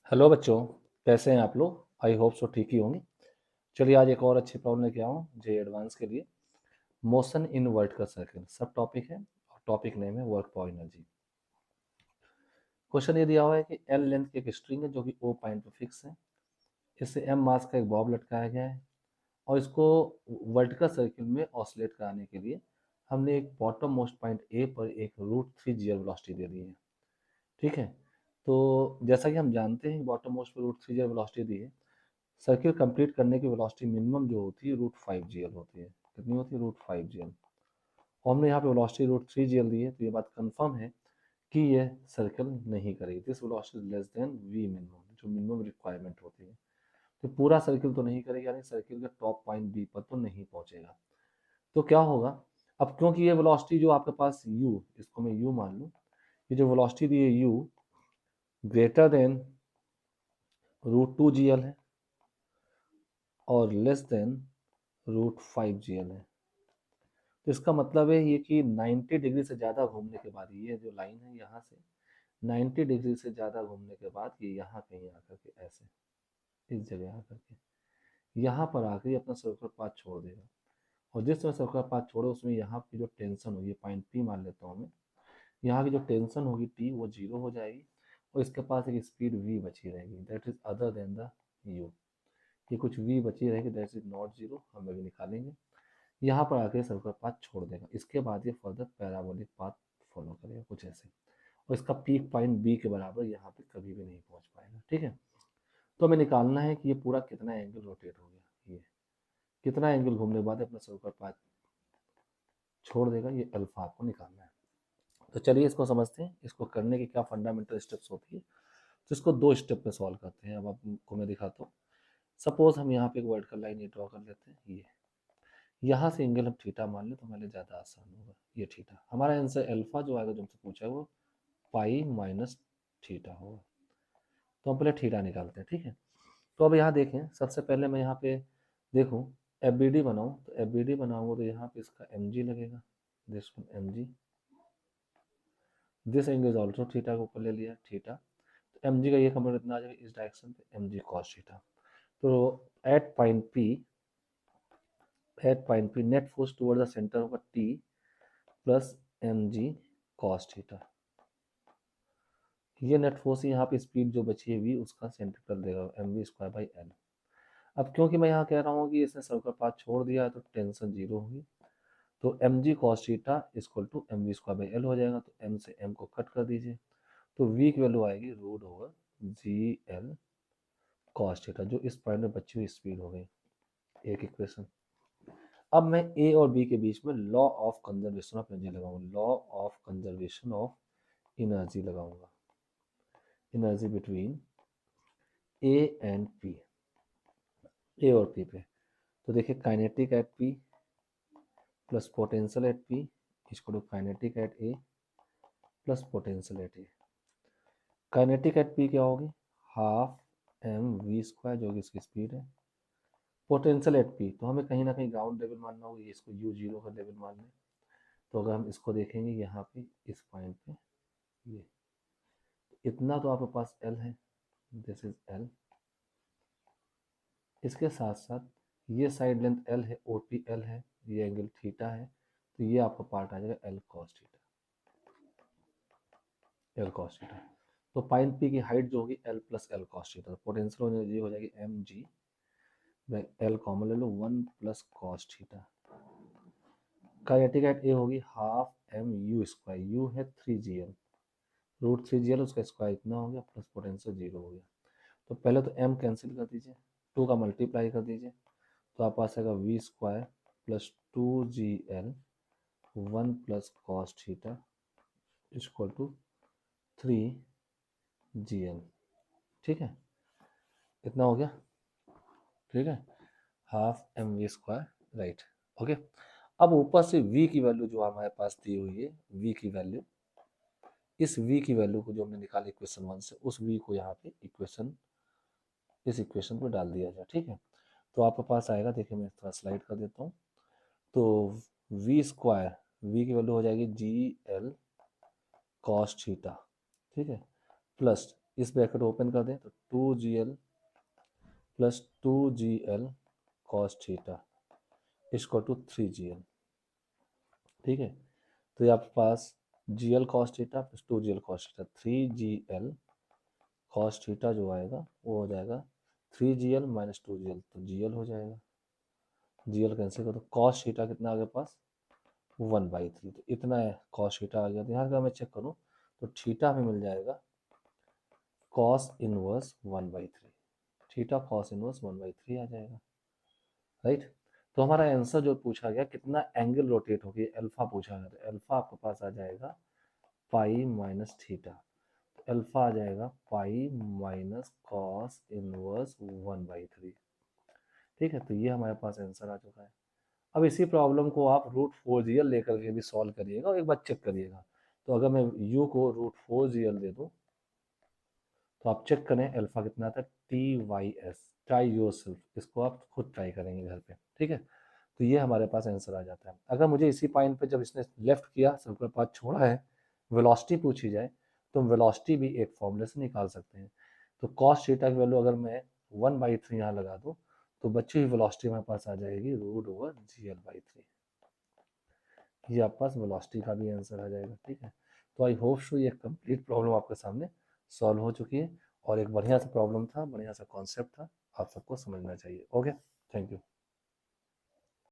Hello बच्चों, कैसे हैं आप लोग? आई होप सो ठीक ही होंगे। चलिए आज एक और अच्छी प्रॉब्लम लेके आऊँ जे एडवांस के लिए। मोशन इन वर्टिकल सर्किल सब टॉपिक है और टॉपिक नेम है वर्क पावर एनर्जी। क्वेश्चन ये दिया हुआ है कि एल लेंथ की एक स्ट्रिंग है जो कि ओ पॉइंट पे फिक्स है। इससे एम मास का एक बॉब लटकाया गया है और इसको वर्टिकल सर्किल में ऑसिलेट कराने के लिए हमने एक बॉटम मोस्ट पॉइंट ए पर एक √3 g वेलोसिटी दे दी है। ठीक है, तो जैसा कि हम जानते हैं बॉटम मोस्ट पर √3 g वेलोसिटी दी है। सर्किल कंप्लीट करने की वेलोसिटी मिनिमम जो होती है √5 gl होती है। कितनी होती है? √5 gl। और हमने यहाँ पे वेलोसिटी √3 gl दी है, तो ये बात कंफर्म है कि ये सर्कल नहीं करेगी। This velocity is less than V minimum, जो मिनिमम रिक्वायरमेंट होती है। तो पूरा सर्किल तो नहीं करेगी, यानी सर्किल के टॉप पॉइंट बी पर तो नहीं पहुंचेगा। तो क्या होगा? अब क्योंकि ये वेलोसिटी जो आपके पास u, इसको मैं u मान लूँ, ये जो वेलोसिटी दी है u ग्रेटर देन √2 gl है और लेस देन √5 gl है। तो इसका मतलब है ये कि 90 डिग्री से ज़्यादा घूमने के बाद, ये जो लाइन है यहाँ से 90 डिग्री से ज़्यादा घूमने के बाद ये यहाँ कहीं आकर के ऐसे इस जगह आकर के यहाँ पर आकर ये अपना सर्कुलर पाथ छोड़ देगा। और जिस समय सर्कुलर पाथ छोड़े उसमें यहाँ की जो टेंशन होगी, पॉइंट पी मान लेता हूँ मैं, यहाँ की जो टेंशन होगी टी वो 0 हो जाएगी और इसके पास एक स्पीड वी बची रहेगी, that is other than the you. ये कुछ वी बची रहेगी, दैट इज नॉट 0, हम अभी निकालेंगे। यहाँ पर आके सर्कुलर पाथ छोड़ देगा। इसके बाद ये फर्दर पैराबोलिक पाथ फॉलो करेगा कुछ ऐसे, और इसका पीक पॉइंट बी के बराबर यहाँ पे कभी भी नहीं पहुँच पाएगा। ठीक है, तो हमें निकालना है कि ये पूरा कितना एंगल रोटेट हो गया, ये कितना एंगल घूमने के बाद अपना सर्कुलर पाथ छोड़ देगा, ये अल्फा आपको निकालना है। तो चलिए इसको समझते हैं, इसको करने की क्या फंडामेंटल स्टेप्स होती है। तो इसको दो स्टेप में सॉल्व करते हैं। अब आपको मैं दिखाता हूँ। सपोज हम यहाँ पे एक वर्टिकल लाइन ये ड्रॉ कर लेते हैं, ये यहाँ से एंगल हम थीटा मान लें तो हमारे लिए ज़्यादा आसान होगा। ये थीटा हमारा आंसर अल्फा जो आएगा, जो हमसे पूछा है वो पाई माइनस थीटा होगा। तो हम पहले थीटा निकालते हैं। ठीक है, तो अब यहाँ देखें, सबसे पहले मैं यहाँ पे देखूँ एफ बी डी बनाऊँ, तो एफ बी डी बनाऊँगा तो यहाँ पे इसका एम जी लगेगा, this one M G. This angle is also theta को ऊपर ले लिया थीटा, तो एम जी का ये कंपोनेंट इतना आ जाएगा इस डायरेक्शन पे, एम जी कॉस थीटा। तो at point P net force toward the centre होगा T plus M G cos theta. ये नेट फोर्स यहाँ पे स्पीड जो बची है वी, उसका सेंटर कर देगा M V square by L. अब क्योंकि मैं यहाँ कह रहा हूँ कि इसने सर्कुलर पाथ छोड़ दिया है तो टेंशन 0 होगी, तो M G cos theta equal to M V square by L हो जाएगा। तो एम से एम को कट कर दीजिए, तो वी की वैल्यू आएगी root over G L cos theta, जो इस पॉइंट में बची हुई स्पीड हो गई। एक इक्वेशन। अब मैं ए और बी के बीच में law of conservation of energy लगाऊंगा, law of conservation of energy लगाऊंगा, energy between A and P, A और पी पे। तो देखिए kinetic at P plus potential at P equal to kinetic at A plus potential at A. Kinetic at P क्या होगी? Half M V square, जो कि इसकी स्पीड है। पोटेंशियल एट पी तो हमें कहीं ना कहीं ग्राउंड लेवल मानना होगा, इसको यू जीरो का लेवल मान लें। तो अगर हम इसको देखेंगे यहाँ पे इस पॉइंट पे, ये इतना तो आपके पास एल है, दिस इज एल। इसके साथ साथ ये साइड लेंथ एल है, ओ पी एल है, ये एंगल थीटा है, तो ये आपका पार्ट आ जाएगा L cos theta, L cos theta. तो पॉइंट पी की हाइट जो होगी L plus L cos theta, potential energy हो जाएगी एम जी, एल कॉमन ले लो 1 plus cos theta. Kinetic at A होगी half M U square, U है 3 gl, √3 gl उसका स्क्वायर इतना हो गया प्लस पोटेंशियल 0 हो गया। तो पहले तो m कैंसिल कर दीजिए, 2 का मल्टीप्लाई कर दीजिए, तो आप पास आएगा V square plus 2gl 1 plus cos theta equal to 3gl। ठीक है, इतना हो गया। ठीक है, half M V square, right. Okay, अब ऊपर से v की वैल्यू जो हमारे पास दी हुई है, v की वैल्यू, इस v की वैल्यू को जो हमने निकाला इक्वेशन 1 से, उस v को यहाँ पे इस इक्वेशन पे डाल दिया जाए। ठीक है, तो आपके पास आएगा, देखिए मैं थोड़ा स्लाइड कर देता हूँ। तो वी स्क्वायर, वी की वैल्यू हो जाएगी जी एल कॉस थीटा, ठीक है, प्लस इस ब्रैकेट ओपन कर दें तो 2gl plus 2gl cos theta इसको टू 3gl। ठीक है, तो ये आपके पास gl cos theta plus 2gl cos theta 3gl cos theta जो आएगा वो हो जाएगा 3gl माइनस 2gl, तो gl हो जाएगा, gl कैंसिल कर दो। cos थीटा कितना आ गया पास 1/3, तो इतना है cos थीटा आ गया। तो यहाँ अगर मैं चेक करूँ तो थीटा हमें मिल जाएगा cos inverse 1/3, theta cos inverse 1/3 आ जाएगा, राइट। तो हमारा आंसर जो पूछा गया कितना एंगल रोटेट होगी, अल्फा पूछा गया, तो अल्फा आपके पास आ जाएगा पाई माइनस थीटा, तो अल्फा आ जाएगा पाई माइनस कॉस इनवर्स 1/3। ठीक है, तो ये हमारे पास आंसर आ चुका है। अब इसी प्रॉब्लम को आप √4gl लेकर के भी सॉल्व करिएगा और एक बार चेक करिएगा। तो अगर मैं u को √4gl दे दूं तो आप चेक करें अल्फा कितना आता है TYS, ट्राई योर सेल्फ, इसको आप खुद ट्राई करेंगे घर पे। ठीक है, तो ये हमारे पास आंसर आ जाता है। अगर मुझे इसी पॉइंट पे जब इसने लेफ्ट किया सर्कुलर पाथ छोड़ा है वेलोसिटी पूछी जाए तो वेलोसिटी भी एक फॉर्मूले से निकाल सकते हैं। तो कॉस थीटा की वैल्यू अगर मैं 1/3 यहाँ लगा दूँ तो बची हुई वेलोसिटी हमारे पास आ जाएगी √GL/3। ये आपके पास वेलोसिटी का भी आंसर आ जाएगा। ठीक है, तो आई होप सो ये कंप्लीट प्रॉब्लम आपके सामने सॉल्व हो चुकी है और एक बढ़िया सा प्रॉब्लम था, बढ़िया सा कॉन्सेप्ट था, आप सबको समझना चाहिए। Okay, thank you.